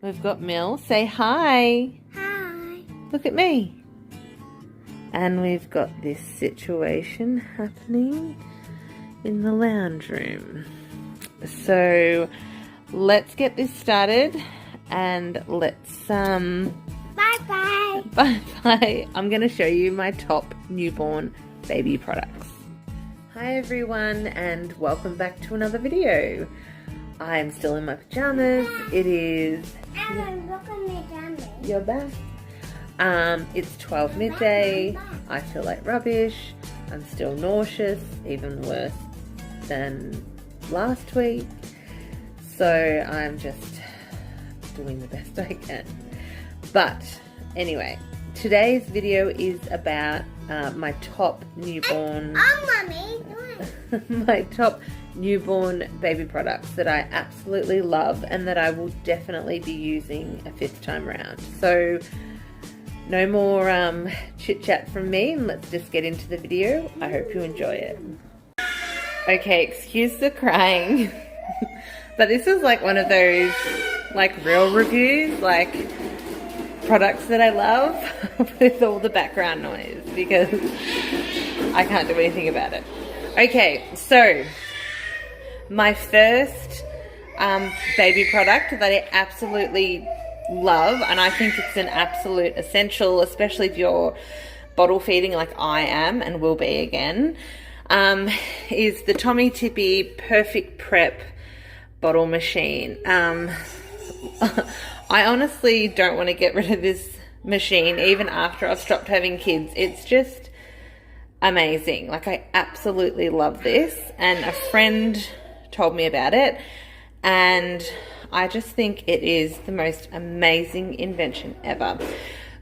We've got Mill. Say hi. Hi. Look at me. And we've got this situation happening in the lounge room. So let's get this started and let's Bye-bye. bye. I'm going to show you my top newborn baby products. Hi everyone and welcome back to another video. I'm still in my pajamas. It is... Look at me, Jamie. You're back. It's 12 midday. I feel like rubbish. I'm still nauseous, even worse than last week. So I'm just doing the best I can. But anyway, today's video is about my top newborn... Mommy. my top newborn baby products that I absolutely love and that I will definitely be using a 5th time round. So no more chit chat from me and let's just get into the video. I hope you enjoy it. Okay, excuse the crying. But this is like one of those like real reviews, like products that I love with all the background noise because I can't do anything about it. Okay, so my first baby product that I absolutely love, and I think it's an absolute essential, especially if you're bottle feeding like I am and will be again, is the Tomy Tippy Perfect Prep bottle machine. I honestly don't want to get rid of this machine even after I've stopped having kids. It's just amazing. Like, I absolutely love this, and a friend told me about it and I just think it is the most amazing invention ever.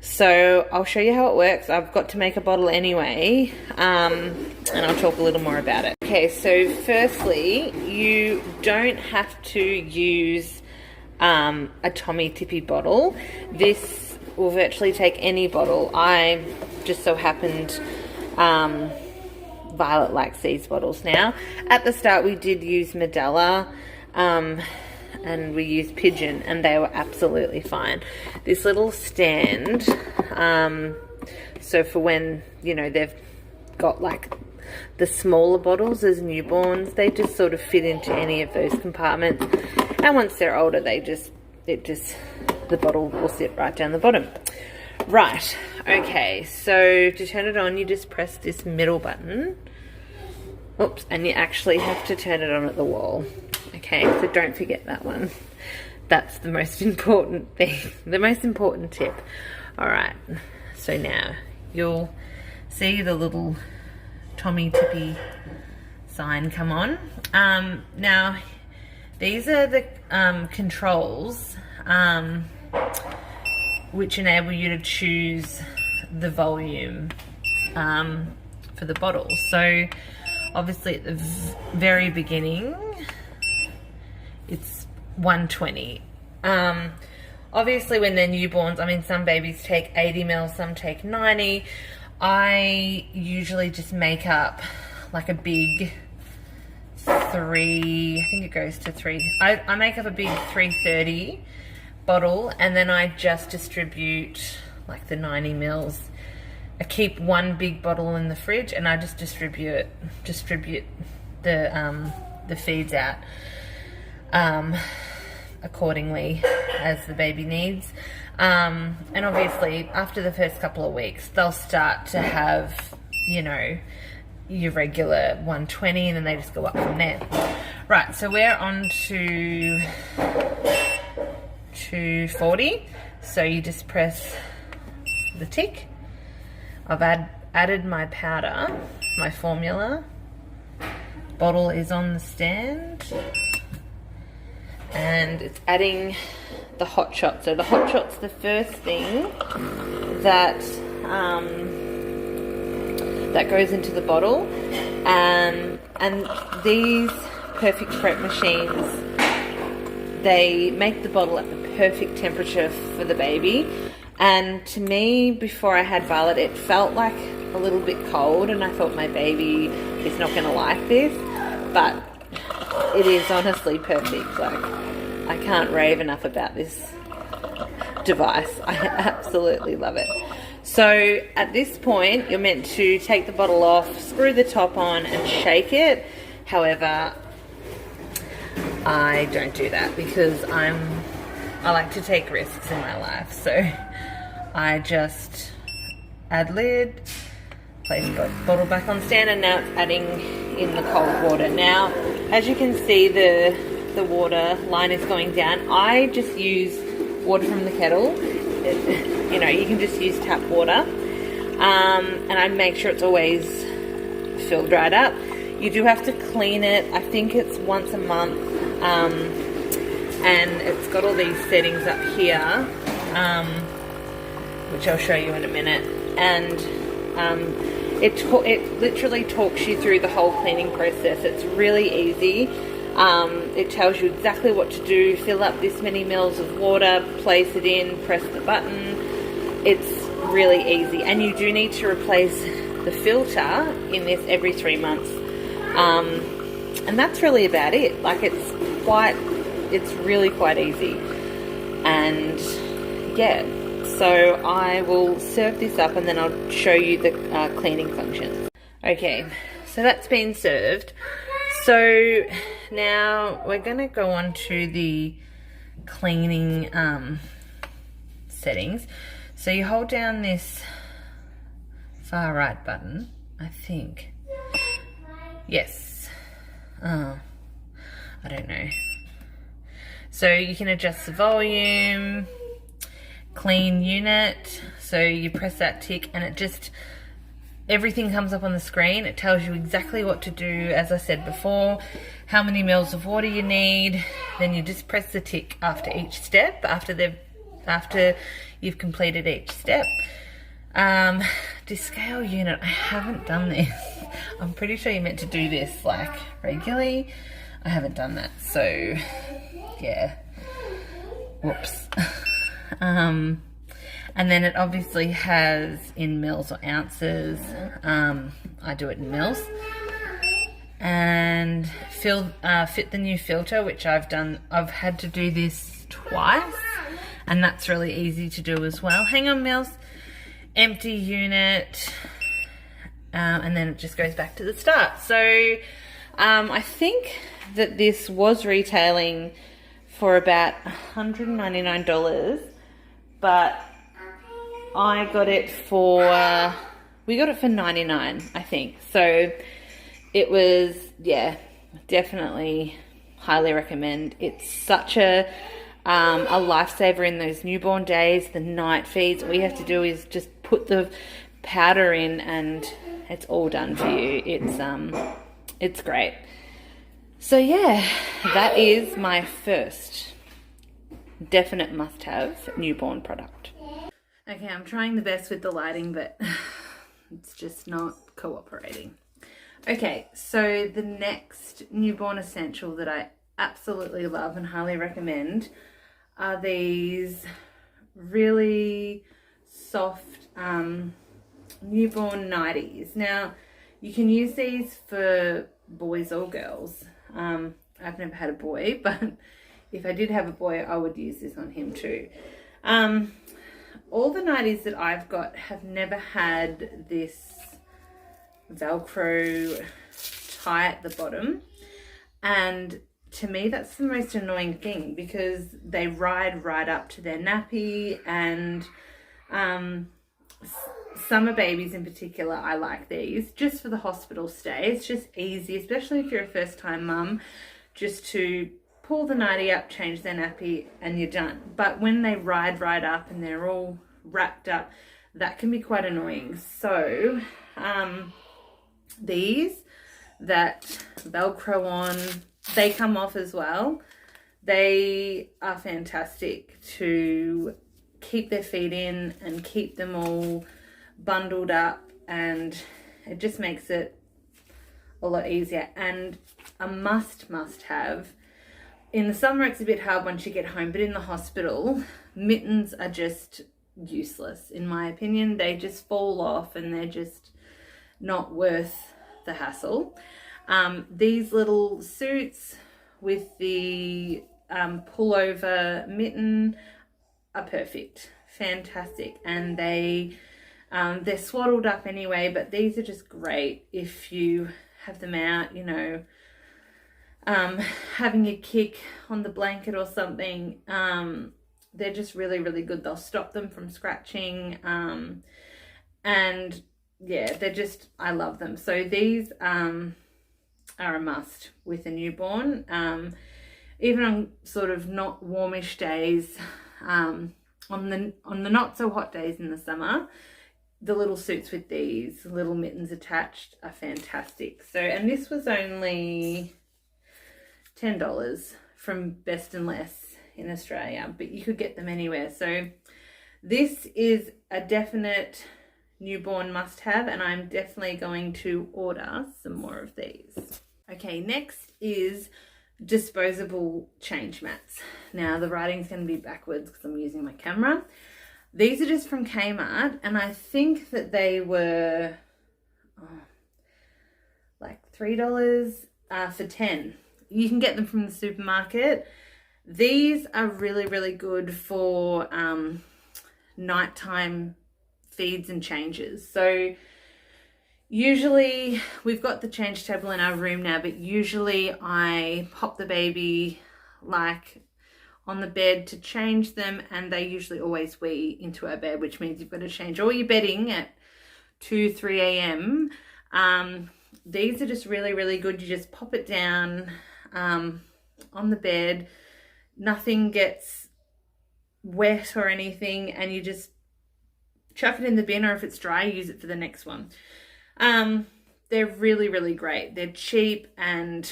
So I'll show you how it works. I've got to make a bottle anyway, and I'll talk a little more about it. Okay, so firstly, you don't have to use a Tomy Tippy bottle. This will virtually take any bottle. I just so happened Violet likes these bottles now. At the start we did use Medela and we used Pigeon and they were absolutely fine. This little stand, so for when, you know, they've got like the smaller bottles as newborns, they just sort of fit into any of those compartments, and once they're older the bottle will sit right down the bottom. Right, okay, so to turn it on you just press this middle button. Oops, and you actually have to turn it on at the wall. Okay, so don't forget that one. That's the most important thing, the most important tip. Alright, so now you'll see the little Tomy Tippy sign come on. Now, these are the controls which enable you to choose the volume for the bottle. So obviously at the very beginning it's 120. Obviously when they're newborns, I mean, some babies take 80 ml, some take 90. I usually just make up like a big 3, I think it goes to 3. I make up a big 330 bottle and then I just distribute like the 90 mils. I keep one big bottle in the fridge and I just distribute the feeds out accordingly as the baby needs. And obviously after the first couple of weeks they'll start to have, you know, your regular 120 and then they just go up from there. Right, so we're on to 240, so you just press the tick. I've added my powder, my formula. Bottle is on the stand and it's adding the hot shot. So the hot shot's the first thing that that goes into the bottle, and these Perfect Prep machines, they make the bottle at the perfect temperature for the baby. And to me, before I had Violet, it felt like a little bit cold and I thought my baby is not going to like this, but it is honestly perfect. Like, I can't rave enough about this device. I absolutely love it. So at this point, you're meant to take the bottle off, screw the top on and shake it. However, I don't do that because I like to take risks in my life. So I just add lid, place the bottle back on stand, and now it's adding in the cold water. Now, as you can see, the water line is going down. I just use water from the kettle. You know, you can just use tap water, and I make sure it's always filled right up. You do have to clean it. I think it's once a month, and it's got all these settings up here, which I'll show you in a minute, and it literally talks you through the whole cleaning process. It's really easy. It tells you exactly what to do. Fill up this many mils of water, place it in, press the button. It's really easy, and you do need to replace the filter in this every 3 months, and that's really about it. Like, it's really quite easy. And yeah, so I will serve this up and then I'll show you the cleaning functions. Okay, so that's been served. So now we're going to go on to the cleaning settings. So you hold down this far right button, I think. Yes. Oh, I don't know. So you can adjust the volume, clean unit. So you press that tick and it just, everything comes up on the screen. It tells you exactly what to do, as I said before, how many mils of water you need. Then you just press the tick after each step, after you've completed each step. Descale unit, I haven't done this. I'm pretty sure you're meant to do this like regularly. I haven't done that, so yeah, whoops. And then it obviously has in mils or ounces. I do it in mils. And fit the new filter, which I've done. I've had to do this twice, and that's really easy to do as well. Hang on, mils. Empty unit, and then it just goes back to the start. So I think that this was retailing for about $199, but I got it for, we got it for $99, I think. So it was, yeah, definitely highly recommend. It's such a lifesaver in those newborn days, the night feeds. All you have to do is just put the powder in and it's all done for you. It's great. So yeah, that is my first definite must-have newborn product. Okay, I'm trying the best with the lighting, but it's just not cooperating. Okay, so the next newborn essential that I absolutely love and highly recommend are these really soft newborn nighties. Now, you can use these for boys or girls. I've never had a boy, but if I did have a boy, I would use this on him too. All the nighties that I've got have never had this Velcro tie at the bottom, and to me that's the most annoying thing because they ride right up to their nappy, and summer babies in particular, I like these just for the hospital stay. It's just easy, especially if you're a first time mum, just to pull the nightie up, change their nappy, and you're done. But when they ride right up and they're all wrapped up, that can be quite annoying. So these that Velcro on, they come off as well. They are fantastic to keep their feet in and keep them all bundled up, and it just makes it a lot easier. And a must have. In the summer it's a bit hard once you get home, but in the hospital, mittens are just useless in my opinion. They just fall off and they're just not worth the hassle. These little suits with the pullover mitten are perfect, fantastic, and they're swaddled up anyway, but these are just great if you have them out, you know, having a kick on the blanket or something. They're just really, really good. They'll stop them from scratching, and yeah, they're just, I love them. So these are a must with a newborn. Even on sort of not warmish days, on the not so hot days in the summer, the little suits with these little mittens attached are fantastic. So, and this was only $10 from Best and Less in Australia, but you could get them anywhere. So this is a definite newborn must have, and I'm definitely going to order some more of these. Okay, next is disposable change mats. Now the writing's going to be backwards because I'm using my camera. These are just from Kmart, and I think that they were like $3 for 10. You can get them from the supermarket. These are really, really good for nighttime feeds and changes. So usually we've got the change table in our room now, but usually I pop the baby like on the bed to change them, and they usually always wee into our bed, which means you've got to change all your bedding at 2-3 a.m. These are just really, really good. You just pop it down on the bed, nothing gets wet or anything, and you just chuck it in the bin, or if it's dry, use it for the next one. They're really, really great. They're cheap, and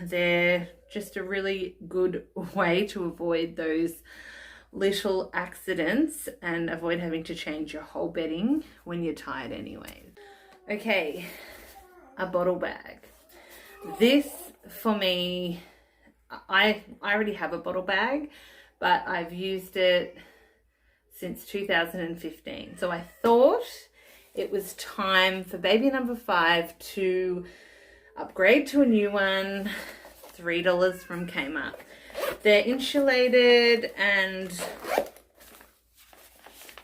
they're just a really good way to avoid those little accidents and avoid having to change your whole bedding when you're tired anyway. Okay, a bottle bag. This for me, I already have a bottle bag, but I've used it since 2015. So I thought it was time for baby number 5 to upgrade to a new one. $3 from Kmart. They're insulated and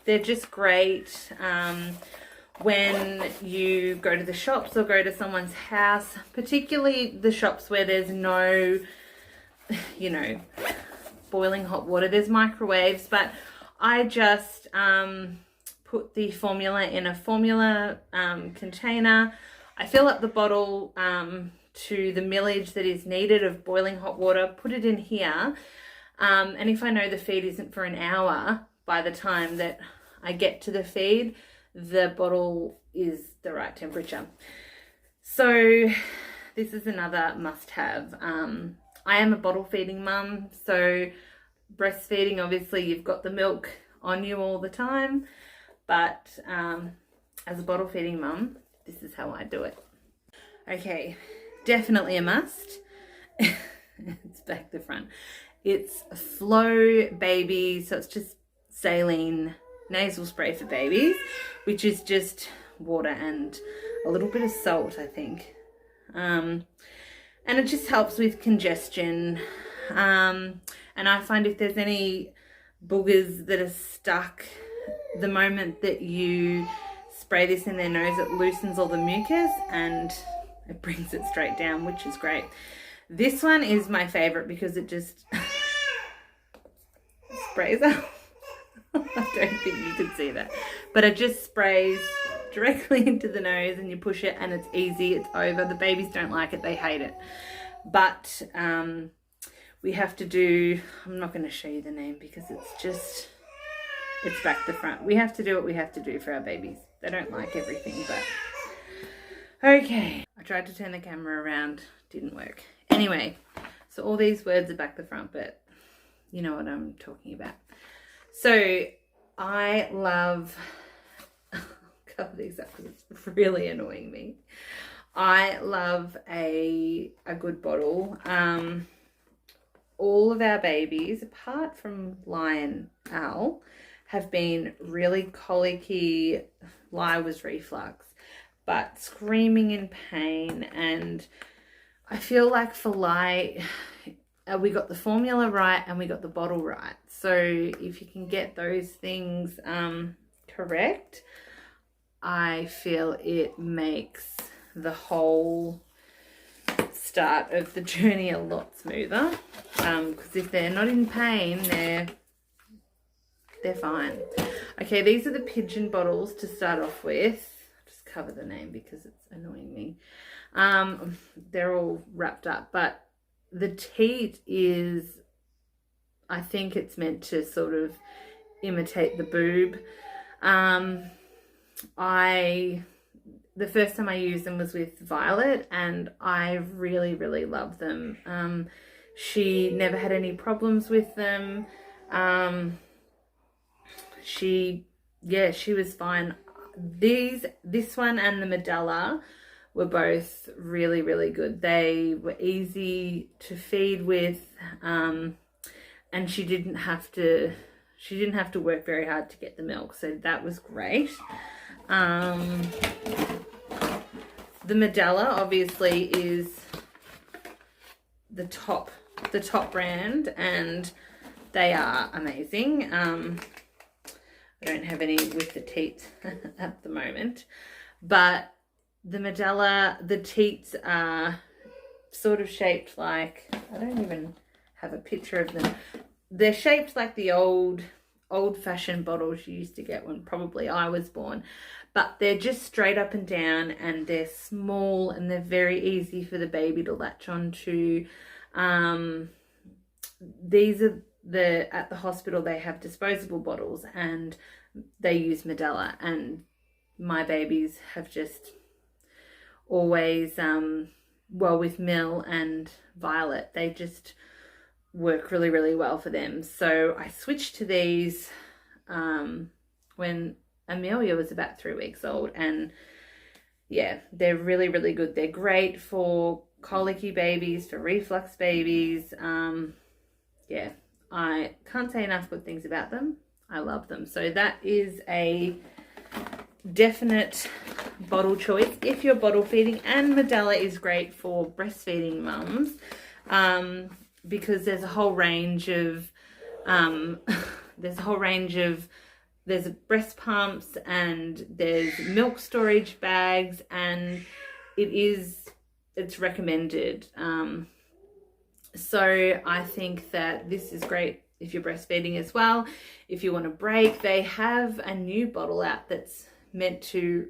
they're just great when you go to the shops or go to someone's house, particularly the shops where there's no, you know, boiling hot water. There's microwaves, but I just put the formula in a formula container. I fill up the bottle to the millage that is needed of boiling hot water, put it in here, and if I know the feed isn't for an hour, by the time that I get to the feed, the bottle is the right temperature. So this is another must-have. I am a bottle feeding mum, so breastfeeding, obviously you've got the milk on you all the time, but as a bottle feeding mum, this is how I do it. Okay, definitely a must. It's back to front. It's Flow Baby, so it's just saline nasal spray for babies, which is just water and a little bit of salt, I think. And it just helps with congestion. And I find if there's any boogers that are stuck, the moment that you spray this in their nose, it loosens all the mucus and it brings it straight down, which is great. This one is my favorite because it just sprays out. I don't think you can see that, but it just sprays directly into the nose and you push it and it's easy, it's over. The babies don't like it, they hate it. But we have to do, I'm not going to show you the name because it's back to front. We have to do what we have to do for our babies. They don't like everything, but okay. I tried to turn the camera around, didn't work. Anyway, so all these words are back to front, but you know what I'm talking about. So I love, I'll cover these up because it's really annoying me. I love a good bottle. All of our babies, apart from Lion Al, have been really colicky. Lie was reflux, but screaming in pain. And I feel like for Lie, we got the formula right and we got the bottle right. So if you can get those things correct, I feel it makes the whole start of the journey a lot smoother. Because if they're not in pain, they're fine. Okay, these are the pigeon bottles to start off with. I'll just cover the name because it's annoying me. They're all wrapped up, but the teat is, I think it's meant to sort of imitate the boob. The first time I used them was with Violet, and I really, really love them. She never had any problems with them. She was fine. This one and the Medalla were both really, really good. They were easy to feed with, and she didn't have to work very hard to get the milk, so that was great. The Medalla obviously is the top brand, and they are amazing. I don't have any with the teats at the moment, but the Medalla, the teats are sort of shaped like, I don't even have a picture of them. They're shaped like the old-fashioned bottles you used to get when probably I was born, but they're just straight up and down, and they're small, and they're very easy for the baby to latch onto. These are at the hospital they have disposable bottles, and they use Medalla, and my babies have just always, well, with Mill and Violet, they just work really, really well for them. So I switched to these when Amelia was about 3 weeks old, and yeah, they're really, really good. They're great for colicky babies, for reflux babies. Yeah, I can't say enough good things about them. I love them. So that is a definite bottle choice if you're bottle feeding, and Medalla is great for breastfeeding mums, because there's a whole range of there's breast pumps, and there's milk storage bags, and it's recommended. So I think that this is great if you're breastfeeding as well. If you want to break, they have a new bottle out that's meant to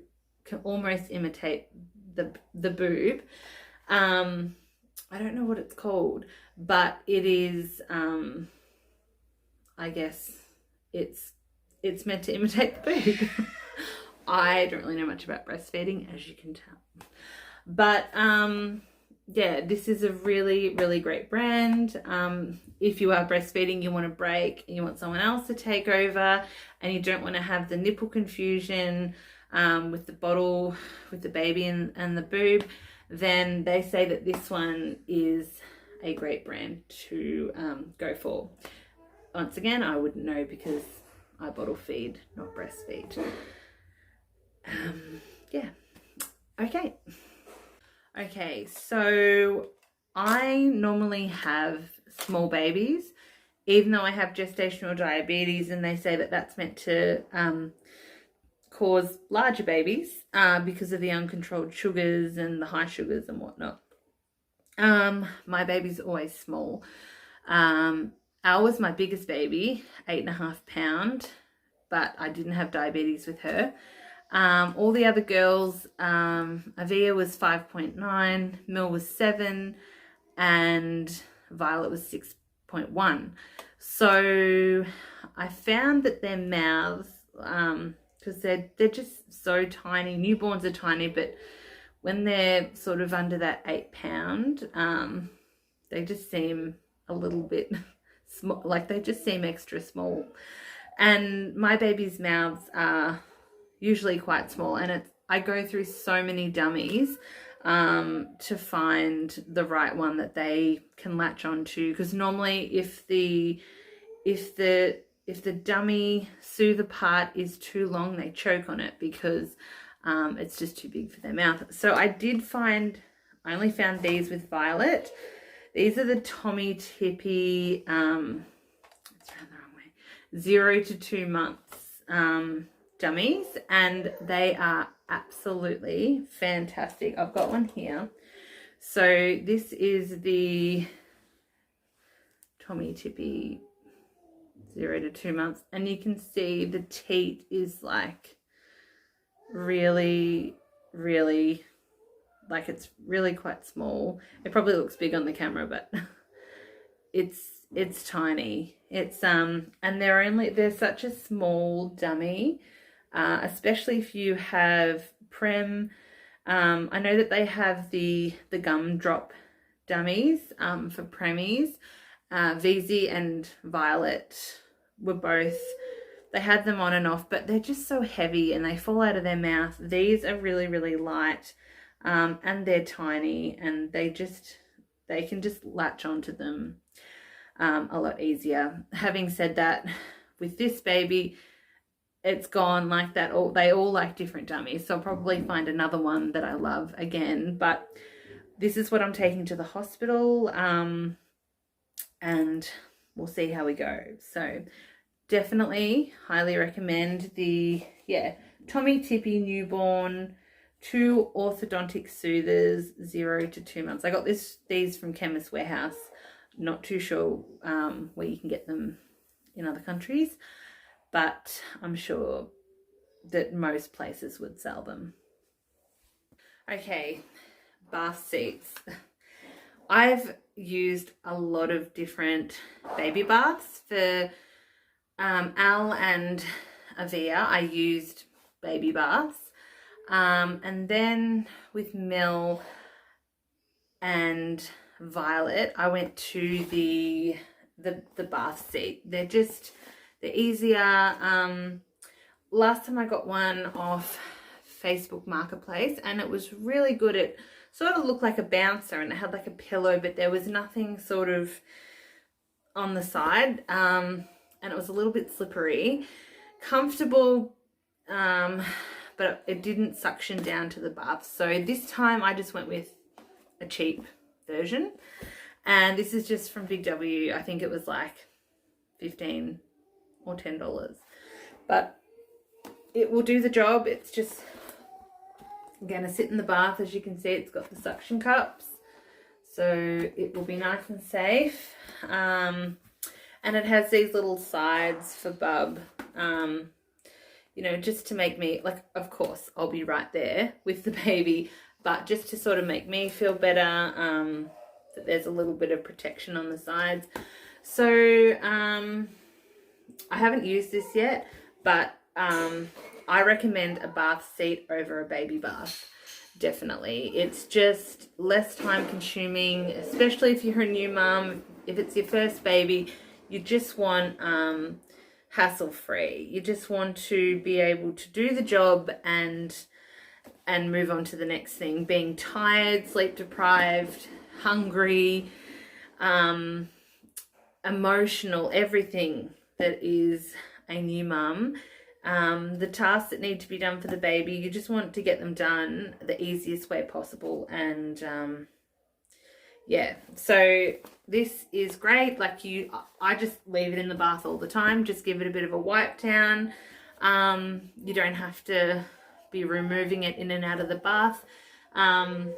almost imitate the boob. I don't know what it's called, but it is, I guess it's meant to imitate the boob. I don't really know much about breastfeeding, as you can tell, but yeah, this is a really, really great brand. If you are breastfeeding, you want to break, and you want someone else to take over, and you don't want to have the nipple confusion with the bottle, with the baby and the boob, then they say that this one is a great brand to go for. Once again, I wouldn't know because I bottle feed, not breastfeed. Yeah. Okay, so I normally have small babies, even though I have gestational diabetes, and they say that that's meant to cause larger babies because of the uncontrolled sugars and the high sugars and whatnot. My baby's always small. Al was my biggest baby, 8.5 pounds, but I didn't have diabetes with her. All the other girls, Avia was 5.9, Mill was 7, and Violet was 6.1. So I found that their mouths, because they're just so tiny. Newborns are tiny, but when they're sort of under that 8 pound, they just seem a little bit small, like they just seem extra small. And my baby's mouths are usually quite small, and I go through so many dummies to find the right one that they can latch onto, because normally if the dummy soother part is too long, they choke on it because it's just too big for their mouth. So I only found these with Violet. These are the Tomy Tippy, it's around the wrong way, 0 to 2 months dummies, and they are absolutely fantastic. I've got one here. So this is the Tomy Tippy 0 to 2 months, and you can see the teat is like really, really, like it's really quite small. It probably looks big on the camera, but it's tiny. It's and they're such a small dummy, especially if you have prem. I know that they have the gumdrop dummies for premies. VZ and Violet were both, they had them on and off, but they're just so heavy and they fall out of their mouth. These are really, really light, and they're tiny, and they can just latch onto them a lot easier. Having said that, with this baby, it's gone like that. They all like different dummies, so I'll probably find another one that I love again, but this is what I'm taking to the hospital, and we'll see how we go. So definitely highly recommend the Tomy Tippy Newborn 2 orthodontic soothers 0 to 2 months. I got these from Chemist Warehouse. Not too sure where you can get them in other countries, but I'm sure that most places would sell them. Okay, bath seats. I've used a lot of different baby baths. For Al and Avia, I used baby baths. And then with Mel and Violet, I went to the bath seat. They're easier. Last time I got one off Facebook Marketplace, and it was really good. It sort of looked like a bouncer, and it had like a pillow, but there was nothing sort of on the side, and it was a little bit slippery. Comfortable, but it didn't suction down to the bath. So this time I just went with a cheap version, and this is just from Big W. I think it was like $15 or $10, but it will do the job. It's just going to sit in the bath. As you can see, it's got the suction cups, so it will be nice and safe. And it has these little sides for Bub, you know, just to make me, like, of course I'll be right there with the baby, but just to sort of make me feel better, that there's a little bit of protection on the sides. So I haven't used this yet, but I recommend a bath seat over a baby bath. Definitely. It's just less time consuming, especially if you're a new mum. If it's your first baby, you just want hassle free. You just want to be able to do the job and move on to the next thing. Being tired, sleep deprived, hungry, emotional, everything that is a new mum. The tasks that need to be done for the baby, you just want to get them done the easiest way possible. And yeah, so this is great. Like, I just leave it in the bath all the time. Just give it a bit of a wipe down. You don't have to be removing it in and out of the bath, and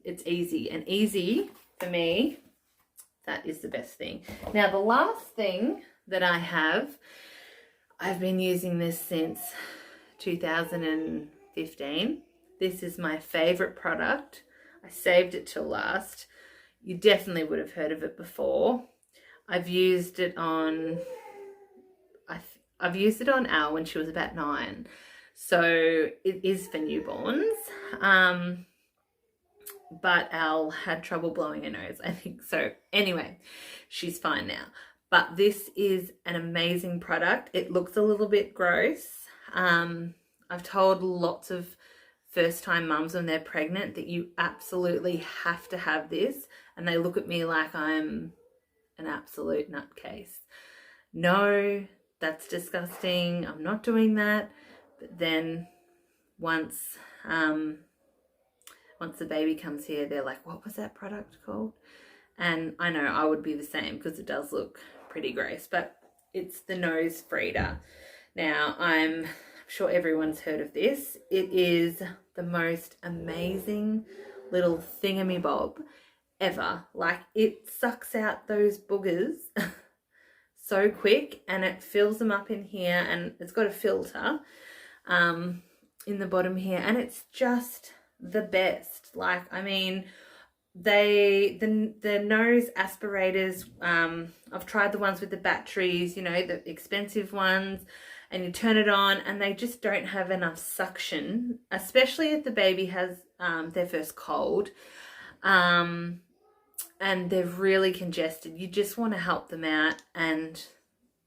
it's easy. And easy for me, that is the best thing. Now, the last thing that I have, I've been using this since 2015. This is my favorite product. I saved it till last. You definitely would have heard of it before. I've used it on Al when she was about 9. So it is for newborns. But Al had trouble blowing her nose, I think. So anyway, she's fine now. But this is an amazing product. It looks a little bit gross. I've told lots of first-time mums when they're pregnant that you absolutely have to have this. And they look at me like I'm an absolute nutcase. No, that's disgusting. I'm not doing that. But then once once the baby comes here, they're like, what was that product called? And I know I would be the same because it does look pretty gross, but it's the nose breeder. Now, I'm sure everyone's heard of this. It is the most amazing little thingamabob ever. Like, it sucks out those boogers so quick, and it fills them up in here, and it's got a filter in the bottom here, and it's just the best. Like, I mean, the nose aspirators, I've tried the ones with the batteries, you know, the expensive ones, and you turn it on and they just don't have enough suction, especially if the baby has their first cold, and they're really congested. You just want to help them out. And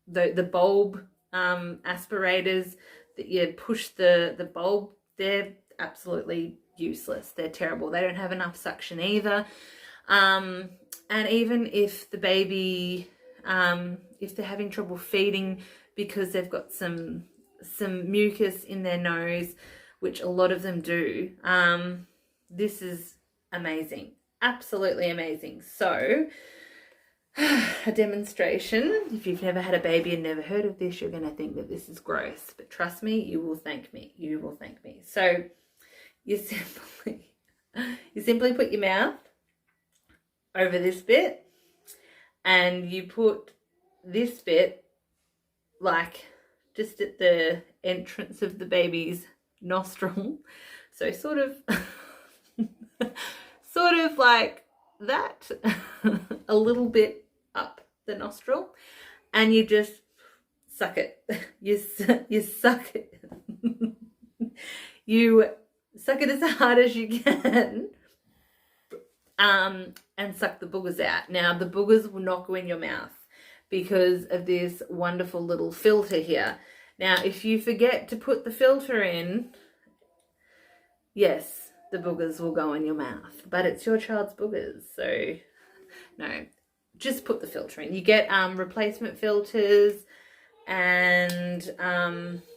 the bulb aspirators that you push the bulb, they're absolutely useless. They're terrible. They don't have enough suction either. And even if the baby, if they're having trouble feeding because they've got some mucus in their nose, which a lot of them do, this is amazing. Absolutely amazing. So a demonstration. If you've never had a baby and never heard of this, you're going to think that this is gross, but trust me, you will thank me. You will thank me. So you simply put your mouth over this bit, and you put this bit like just at the entrance of the baby's nostril. So sort of like that, a little bit up the nostril, and you just suck it. You suck it. You suck it as hard as you can, and suck the boogers out. Now, the boogers will not go in your mouth because of this wonderful little filter here. Now, if you forget to put the filter in, yes, the boogers will go in your mouth, but it's your child's boogers, so no, just put the filter in. You get replacement filters, and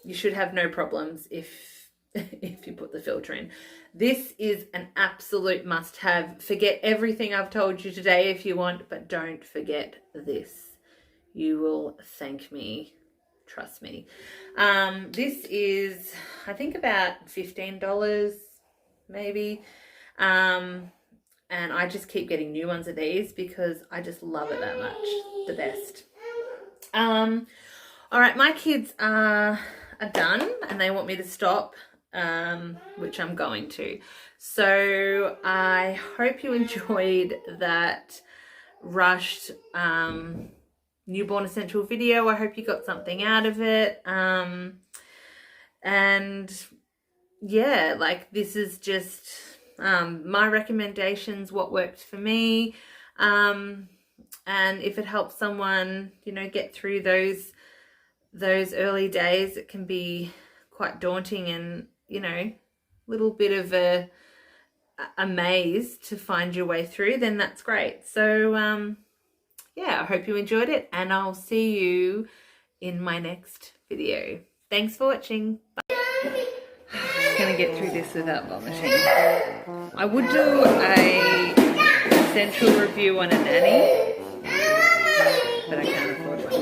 you should have no problems if you put the filter in. This is an absolute must-have. Forget everything I've told you today if you want, but don't forget this. You will thank me. Trust me. This is, I think, about $15 maybe. And I just keep getting new ones of these because I just love it that much. The best. All right, my kids are done and they want me to stop, which I'm going to. So I hope you enjoyed that rushed newborn essential video. I hope you got something out of it. And yeah, like, this is just my recommendations, what worked for me. And if it helps someone, you know, get through those early days, it can be quite daunting and, you know, a little bit of a maze to find your way through, then that's great. So yeah, I hope you enjoyed it, and I'll see you in my next video. Thanks for watching. Bye. I'm just going to get through this without vomiting. I would do a essential review on a nanny, but I can't afford one.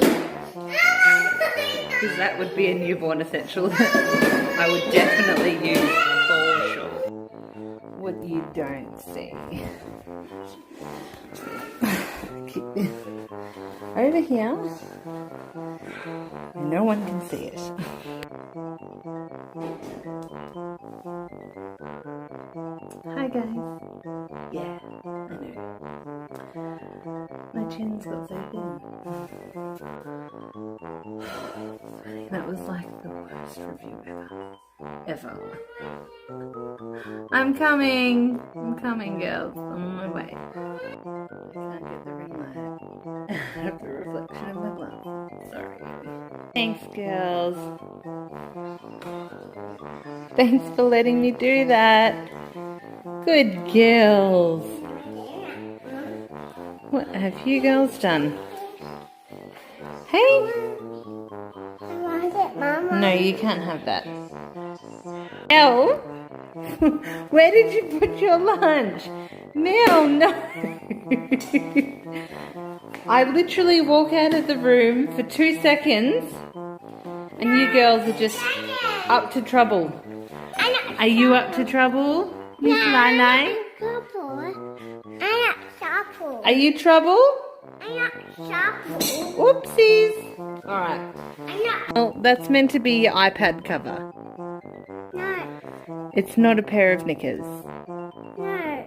Because that would be a newborn essential that I would definitely use for sure. What you don't see. Over here, no one can see it. Hi guys. Yeah, I know. My chin's got so thin. That was like the worst review ever. I'm coming, girls. I'm on my way. I can't get the ring light out of the reflection of my glass. Sorry. Thanks, girls. Thanks for letting me do that. Good girls. What have you girls done? Hey? I want it, Mama. No, you can't have that. Elle? Where did you put your lunch? Neil, no. I literally walk out of the room for 2 seconds and you girls are just up to trouble. Are you up to trouble, Miss Nai? Are you trouble? Oopsies. Alright. Well, that's meant to be your iPad cover. No. It's not a pair of knickers. No.